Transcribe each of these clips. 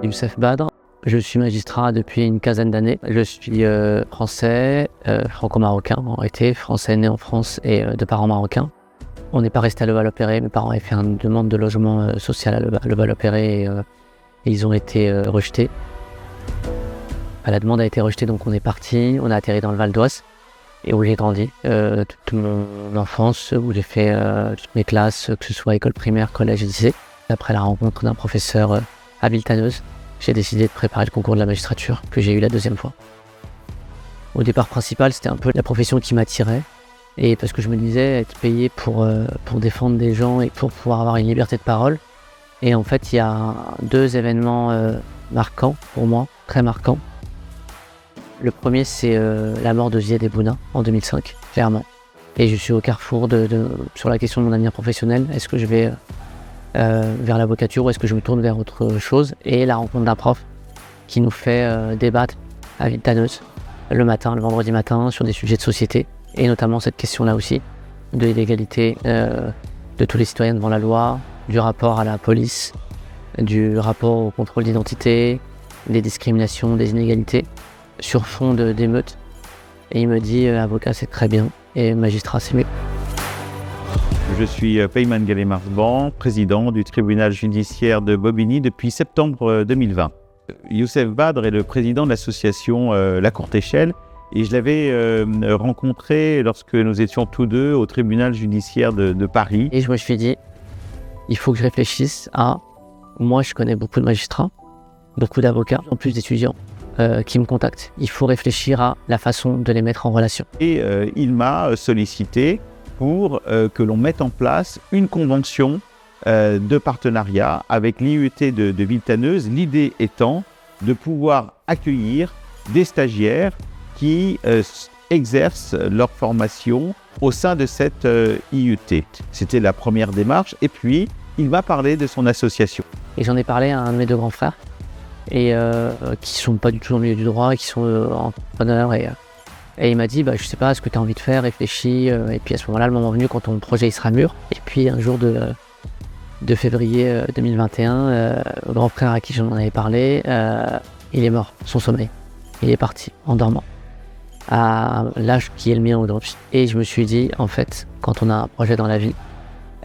Youssef Badr, je suis magistrat depuis une quinzaine d'années. Je suis français, franco-marocain en réalité, français né en France et de parents marocains. On n'est pas resté à Levallois-Perret, mes parents avaient fait une demande de logement social à Levallois-Perret et ils ont été rejetés. La demande a été rejetée, donc on est parti, on a atterri dans le Val d'Oise et où j'ai grandi toute mon enfance, où j'ai fait toutes mes classes, que ce soit école primaire, collège et lycée. Après la rencontre d'un professeur à Villetaneuse, j'ai décidé de préparer le concours de la magistrature que j'ai eu la deuxième fois. Au départ principal, c'était un peu la profession qui m'attirait et parce que je me disais être payé pour défendre des gens et pour pouvoir avoir une liberté de parole. Et en fait, il y a deux événements marquants pour moi, très marquants. Le premier, c'est la mort de Ziad Ebouna en 2005, clairement. Et je suis au carrefour sur la question de mon avenir professionnel. Est-ce que je vais vers l'avocature ou est-ce que je me tourne vers autre chose? Et la rencontre d'un prof qui nous fait débattre à Villetaneuse le matin, le vendredi matin, sur des sujets de société. Et notamment cette question-là aussi, de l'égalité de tous les citoyens devant la loi, du rapport à la police, du rapport au contrôle d'identité, des discriminations, des inégalités, sur fond d'émeutes. Et il me dit avocat c'est très bien et magistrat c'est mieux. Je suis Peyman Gallet-Marzban, président du tribunal judiciaire de Bobigny depuis septembre 2020. Youssef Badr est le président de l'association La Courte Échelle et je l'avais rencontré lorsque nous étions tous deux au tribunal judiciaire de Paris. Et je me suis dit, il faut que je réfléchisse à... Moi, je connais beaucoup de magistrats, beaucoup d'avocats, en plus d'étudiants qui me contactent. Il faut réfléchir à la façon de les mettre en relation. Et il m'a sollicité pour que l'on mette en place une convention de partenariat avec l'IUT de Villetaneuse, l'idée étant de pouvoir accueillir des stagiaires qui exercent leur formation au sein de cette IUT. C'était la première démarche et puis il m'a parlé de son association. Et j'en ai parlé à un de mes deux grands frères et qui sont pas du tout dans le milieu du droit, qui sont entrepreneurs et il m'a dit, je sais pas ce que tu as envie de faire, réfléchis. Et puis à ce moment-là, le moment venu, quand ton projet il sera mûr. Et puis un jour de février 2021, le grand frère à qui j'en avais parlé, il est mort, son sommeil. Il est parti en dormant, à l'âge qui est le mien aujourd'hui. Et je me suis dit, en fait, quand on a un projet dans la vie,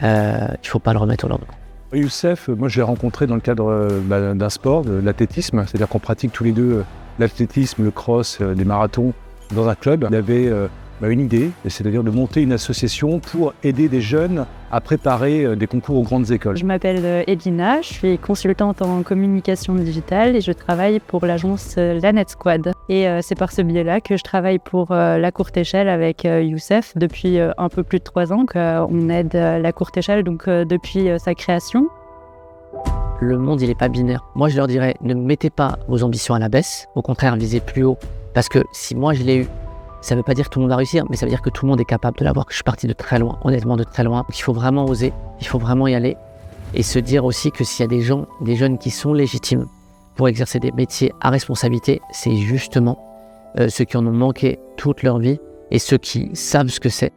il faut pas le remettre au lendemain. Youssef, moi je l'ai rencontré dans le cadre d'un sport, de l'athlétisme, c'est-à-dire qu'on pratique tous les deux l'athlétisme, le cross, les marathons dans un club. Il avait une idée, c'est-à-dire de monter une association pour aider des jeunes à préparer des concours aux grandes écoles. Je m'appelle Edina, je suis consultante en communication digitale et je travaille pour l'agence La Net Squad. Et c'est par ce biais-là que je travaille pour La Courte Échelle avec Youssef depuis un peu plus de 3 ans qu'on aide La Courte Échelle donc, depuis sa création. Le monde, il n'est pas binaire. Moi, je leur dirais, ne mettez pas vos ambitions à la baisse, au contraire, visez plus haut. Parce que si moi, je l'ai eu, ça ne veut pas dire que tout le monde va réussir, mais ça veut dire que tout le monde est capable de l'avoir, que je suis parti de très loin, honnêtement de très loin. Donc, il faut vraiment oser, il faut vraiment y aller et se dire aussi que s'il y a des jeunes qui sont légitimes pour exercer des métiers à responsabilité, c'est justement ceux qui en ont manqué toute leur vie et ceux qui savent ce que c'est